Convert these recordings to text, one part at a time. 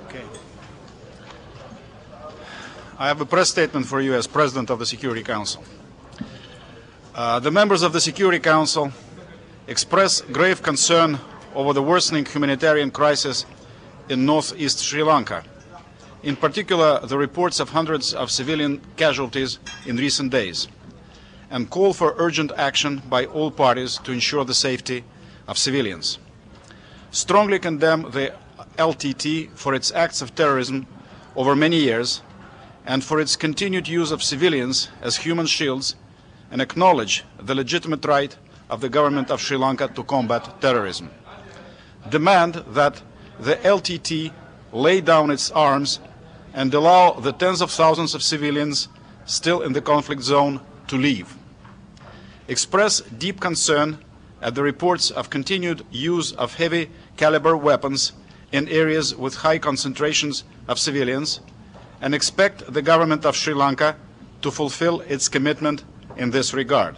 Okay. I have a press statement for you as President of the Security Council. The members of the Security Council express grave concern over the worsening humanitarian crisis in northeast Sri Lanka. In particular, the reports of hundreds of civilian casualties in recent days, and call for urgent action by all parties to ensure the safety of civilians. Strongly condemn the LTT for its acts of terrorism over many years and for its continued use of civilians as human shields, and acknowledge the legitimate right of the government of Sri Lanka to combat terrorism. Demand that the LTT lay down its arms and allow the tens of thousands of civilians still in the conflict zone to leave. Express deep concern at the reports of continued use of heavy caliber weapons in areas with high concentrations of civilians, and expect the government of Sri Lanka to fulfill its commitment in this regard.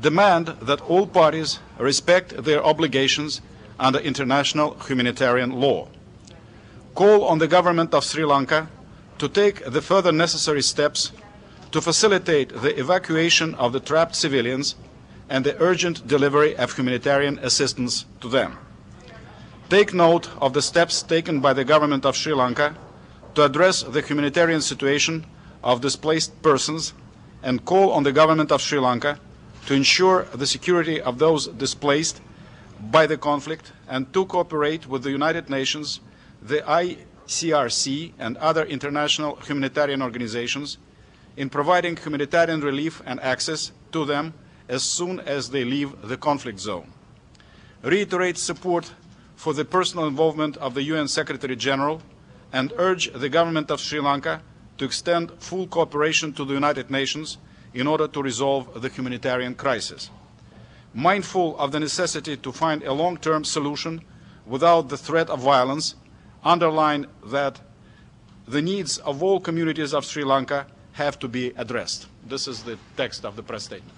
Demand that all parties respect their obligations under international humanitarian law. Call on the government of Sri Lanka to take the further necessary steps to facilitate the evacuation of the trapped civilians and the urgent delivery of humanitarian assistance to them. Take note of the steps taken by the government of Sri Lanka to address the humanitarian situation of displaced persons, and call on the government of Sri Lanka to ensure the security of those displaced by the conflict and to cooperate with the United Nations, the ICRC and other international humanitarian organizations in providing humanitarian relief and access to them as soon as they leave the conflict zone. Reiterate support for the personal involvement of the UN Secretary General and urge the government of Sri Lanka to extend full cooperation to the United Nations in order to resolve the humanitarian crisis. Mindful of the necessity to find a long-term solution without the threat of violence, underline that the needs of all communities of Sri Lanka have to be addressed. This is the text of the press statement.